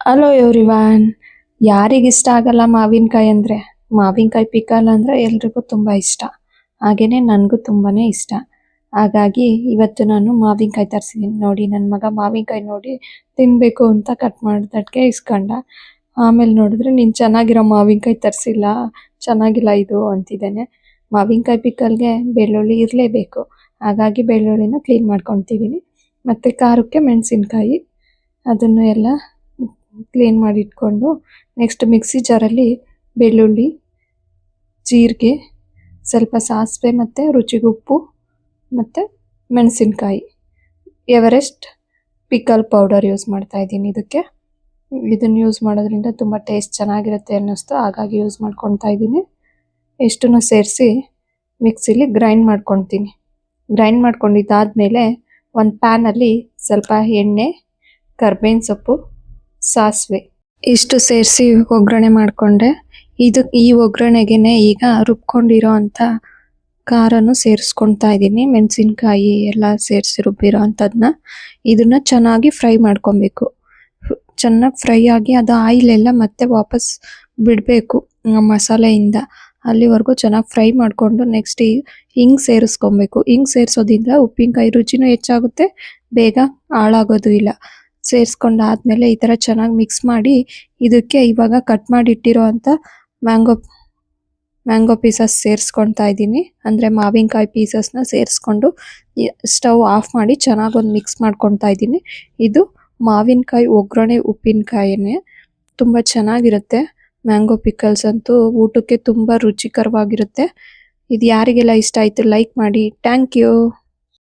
Hello everyone. ಯಾರಿಗಿಷ್ಟ ಆಗಲ್ಲ ಮಾವಿನಕಾಯಿ ಅಂದರೆ? ಮಾವಿನಕಾಯಿ ಪಿಕಲ್ ಅಂದರೆ ಎಲ್ರಿಗೂ ತುಂಬ ಇಷ್ಟ. ಹಾಗೆಯೇ ನನಗೂ ತುಂಬಾನೇ ಇಷ್ಟ. ಹಾಗಾಗಿ ಇವತ್ತು ನಾನು ಮಾವಿನಕಾಯಿ ತರಿಸಿದ್ದೀನಿ. ನೋಡಿ, ನನ್ನ ಮಗ ಮಾವಿನಕಾಯಿ ನೋಡಿ ತಿನ್ನಬೇಕು ಅಂತ ಕಟ್ ಮಾಡಿದಕ್ಕೆ ಇಸ್ಕೊಂಡ. ಆಮೇಲೆ ನೋಡಿದ್ರೆ, ನೀನು ಚೆನ್ನಾಗಿರೋ ಮಾವಿನಕಾಯಿ ತರಿಸಿಲ್ಲ, ಚೆನ್ನಾಗಿಲ್ಲ ಇದು ಅಂತಿದ್ದಾನೆ. ಮಾವಿನಕಾಯಿ ಪಿಕಲ್ಗೆ ಬೆಳ್ಳುಳ್ಳಿ ಇರಲೇಬೇಕು. ಹಾಗಾಗಿ ಬೆಳ್ಳುಳ್ಳಿನ ಕ್ಲೀನ್ ಮಾಡ್ಕೊತಿದ್ದೀನಿ. ಮತ್ತು ಖಾರಕ್ಕೆ ಮೆಣಸಿನ್ಕಾಯಿ ಅದನ್ನು ಎಲ್ಲ ಕ್ಲೀನ್ ಮಾಡಿ ಇಟ್ಕೊಂಡು, ನೆಕ್ಸ್ಟ್ ಮಿಕ್ಸಿ ಜಾರಲ್ಲಿ ಬೆಳ್ಳುಳ್ಳಿ, ಜೀರಿಗೆ, ಸ್ವಲ್ಪ ಸಾಸಿವೆ ಮತ್ತು ರುಚಿಗೆ ಉಪ್ಪು ಮತ್ತು ಮೆಣಸಿನ್ಕಾಯಿ, ಎವರೆಸ್ಟ್ ಪಿಕಲ್ ಪೌಡರ್ ಯೂಸ್ ಮಾಡ್ತಾ ಇದ್ದೀನಿ. ಇದನ್ನು ಯೂಸ್ ಮಾಡೋದ್ರಿಂದ ತುಂಬ ಟೇಸ್ಟ್ ಚೆನ್ನಾಗಿರುತ್ತೆ ಅನ್ನಿಸ್ತು, ಹಾಗಾಗಿ ಯೂಸ್ ಮಾಡ್ಕೊತಾ ಇದ್ದೀನಿ. ಇಷ್ಟನ್ನು ಸೇರಿಸಿ ಮಿಕ್ಸಿಲಿ ಗ್ರೈಂಡ್ ಮಾಡ್ಕೊತೀನಿ. ಗ್ರೈಂಡ್ ಮಾಡ್ಕೊಂಡಿದ್ದಾದಮೇಲೆ ಒಂದು ಪ್ಯಾನಲ್ಲಿ ಸ್ವಲ್ಪ ಎಣ್ಣೆ, ಕರ್ಬೇವಿನ ಸೊಪ್ಪು, ಸಾಸಿವೆ ಇಷ್ಟು ಸೇರಿಸಿ ಒಗ್ಗರಣೆ ಮಾಡಿಕೊಂಡೆ. ಈ ಒಗ್ಗರಣೆಗೆ ಈಗ ರುಬ್ಕೊಂಡಿರೋ ಅಂಥ ಖಾರನು ಸೇರಿಸ್ಕೊತಾ ಇದ್ದೀನಿ. ಮೆಣಸಿನ್ಕಾಯಿ ಎಲ್ಲ ಸೇರಿಸಿ ರುಬ್ಬಿರೋ ಅಂಥದ್ದನ್ನ ಇದನ್ನು ಚೆನ್ನಾಗಿ ಫ್ರೈ ಮಾಡ್ಕೊಬೇಕು. ಚೆನ್ನಾಗಿ ಫ್ರೈ ಆಗಿ ಅದು ಆಯಿಲ್ ಎಲ್ಲ ಮತ್ತೆ ವಾಪಸ್ ಬಿಡಬೇಕು ಮಸಾಲೆಯಿಂದ. ಅಲ್ಲಿವರೆಗೂ ಚೆನ್ನಾಗಿ ಫ್ರೈ ಮಾಡಿಕೊಂಡು ನೆಕ್ಸ್ಟ್ ಹಿಂಗೆ ಸೇರಿಸ್ಕೊಬೇಕು. ಹಿಂಗೆ ಸೇರಿಸೋದ್ರಿಂದ ಉಪ್ಪಿನಕಾಯಿ ರುಚಿನೂ ಹೆಚ್ಚಾಗುತ್ತೆ, ಬೇಗ ಹಾಳಾಗೋದು ಇಲ್ಲ. ಸೇರಿಸ್ಕೊಂಡಾದ್ಮೇಲೆ ಈ ಥರ ಚೆನ್ನಾಗಿ ಮಿಕ್ಸ್ ಮಾಡಿ, ಇದಕ್ಕೆ ಇವಾಗ ಕಟ್ ಮಾಡಿ ಇಟ್ಟಿರೋ ಅಂಥ ಮ್ಯಾಂಗೋ ಪೀಸಸ್ ಸೇರಿಸ್ಕೊತಾ ಇದ್ದೀನಿ. ಅಂದರೆ ಮಾವಿನಕಾಯಿ ಪೀಸಸ್ನ ಸೇರಿಸ್ಕೊಂಡು ಸ್ಟವ್ ಆಫ್ ಮಾಡಿ ಚೆನ್ನಾಗಿ ಒಂದು ಮಿಕ್ಸ್ ಮಾಡ್ಕೊತಾ ಇದ್ದೀನಿ. ಇದು ಮಾವಿನಕಾಯಿ ಒಗ್ಗರಣೆ ಉಪ್ಪಿನಕಾಯಿನೇ, ತುಂಬ ಚೆನ್ನಾಗಿರುತ್ತೆ. ಮ್ಯಾಂಗೋ ಪಿಕಲ್ಸ್ ಅಂತೂ ಊಟಕ್ಕೆ ತುಂಬ ರುಚಿಕರವಾಗಿರುತ್ತೆ. ಇದು ಯಾರಿಗೆಲ್ಲ ಇಷ್ಟ ಆಯಿತು ಲೈಕ್ ಮಾಡಿ. Thank you.